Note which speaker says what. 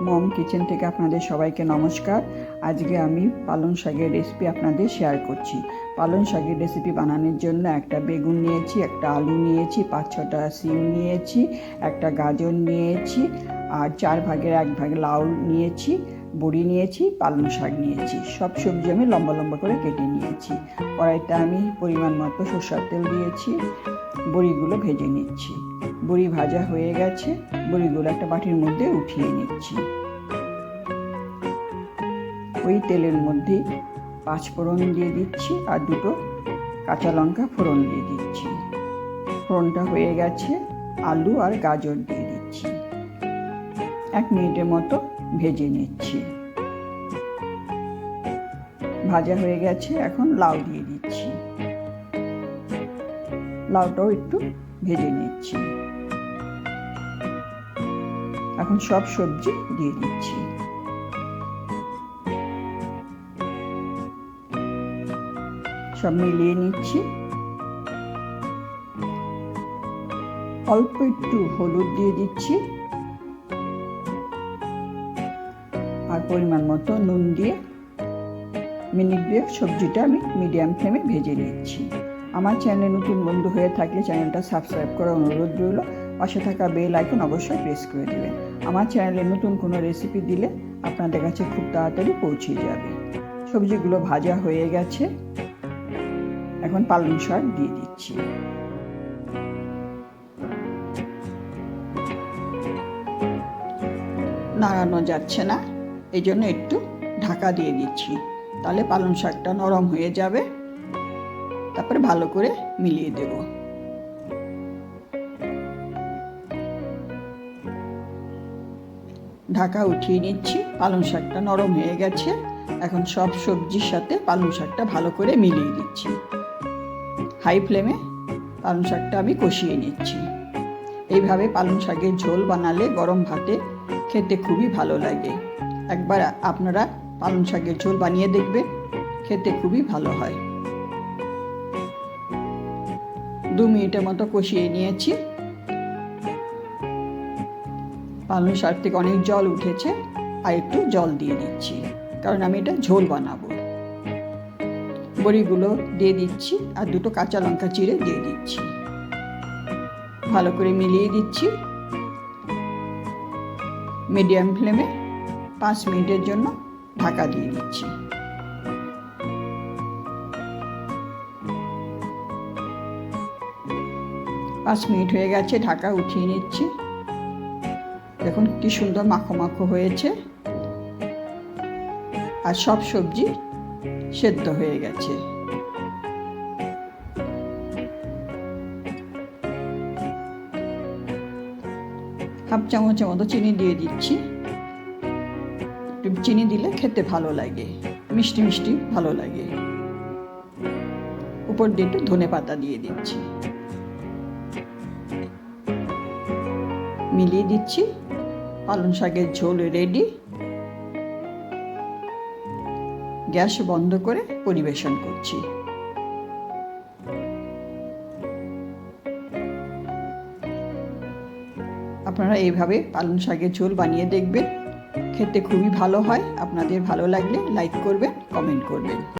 Speaker 1: মম kitchen থেকে আপনাদের সবাইকে নমস্কার। আজকে আমি পালং শাকের রেসিপি আপনাদের শেয়ার করছি। পালং শাকের রেসিপি বানানোর জন্য একটা বেগুন নিয়েছি, একটা আলু নিয়েছি, 5-6টা সিম নিয়েছি, একটা গাজর নিয়েছি, আর 4 ভাগের 1 ভাগ লাউ নিয়েছি, বড়ি নিয়েছি, পালং শাক নিয়েছি। সব সবজি আমি লম্বা লম্বা করে কেটে নিয়েছি। কড়াইতে আমি পরিমাণ মতো সরষের তেল দিয়েছি, বড়িগুলো ভেজে নিচ্ছি। বড়ি ভাজা হয়ে গেছে, বড়িগুলো একটা বাটির মধ্যে উঠিয়ে নিচ্ছি। ওই তেলের মধ্যে 5 ফোড়ন দিয়ে দিচ্ছি আর 2টো কাঁচা লঙ্কা ফোড়ন দিয়ে দিচ্ছি। ফোড়নটা হয়ে গেছে, আলু আর গাজর দিয়ে দিচ্ছি। 1 মিনিটের মতো ভেজে নিচ্ছি। ভাজা হয়ে গেছে, এখন লাউ দিয়ে দিচ্ছি। লাউটাও একটু ভেজে নিচ্ছি। এখন সব সবজি দিয়ে দিচ্ছি। সব মিলিয়ে নিচ্ছি। অল্প একটু হলুদ দিয়ে দিচ্ছি আর পরিমাণ মতো নুন দিয়ে মিনিট 2 সবজিটা আমি মিডিয়াম ফ্লেমে ভেজে নিচ্ছি। আমার চ্যানেলে নতুন বন্ধু হয়ে থাকলে চ্যানেলটা সাবস্ক্রাইব করার অনুরোধ রইল। পাশে থাকা বেল আইকন অবশ্যই প্রেস করে দেবেন। আমার চ্যানেলে নতুন কোনো রেসিপি দিলে আপনাদের কাছে খুব তাড়াতাড়ি পৌঁছে যাবে। সবজিগুলো ভাজা হয়ে গেছে, এখন পালং শাক দিয়ে দিচ্ছি। নাড়ানো যাচ্ছে না, এই জন্য একটু ঢাকা দিয়ে দিচ্ছি, তাহলে পালং শাকটা নরম হয়ে যাবে। তারপরে ভালো করে মিলিয়ে দেব। ঢাকা উঠিয়ে নিচ্ছি। পালং শাকটা নরম হয়ে গেছে, এখন সব সবজির সাথে পালং শাকটা ভালো করে মিলিয়ে দিচ্ছি। হাই ফ্লেমে পালং শাকটা আমি কষিয়ে নিচ্ছি। এইভাবে পালং শাকের ঝোল বানালে গরম ভাতে খেতে খুবই ভালো লাগে। একবার আপনারা পালং শাকের ঝোল বানিয়ে দেখবেন, খেতে খুবই ভালো হয়। 2 মিনিটের মতো কষিয়ে নিয়েছি। পালং শাক থেকে অনেক জল উঠেছে, আর একটু জল দিয়ে দিচ্ছি, কারণ আমি এটা ঝোল বানাবো। বড়িগুলো দিয়ে দিচ্ছি আর 2টো কাঁচা লঙ্কা চিড়ে দিয়ে দিচ্ছি। ভালো করে মিলিয়ে দিচ্ছি। মিডিয়াম ফ্লেমে 5 মিনিটের জন্য ঢাকা দিয়ে দিচ্ছি। পাঁচ মিনিট হয়ে গেছে, ঢাকা উঠিয়ে নিচ্ছি। দেখুন কি সুন্দর মাখো মাখো হয়েছে, আর সব সবজি সেদ্ধ হয়ে গেছে। হাফ চামচের মতো চিনি দিয়ে দিচ্ছি। একটু চিনি দিলে খেতে ভালো লাগে, মিষ্টি মিষ্টি ভালো লাগে। উপর দিয়ে একটু ধনেপাতা দিয়ে দিচ্ছি। মিলিয়ে দিচ্ছি। পালং শাকের ঝোল রেডি। গ্যাস বন্ধ করে পরিবেশন করছি। আপনারা এইভাবে পালং শাকের ঝোল বানিয়ে দেখবেন, খেতে খুবই ভালো হয়। আপনাদের ভালো লাগলে লাইক করবেন, কমেন্ট করবেন।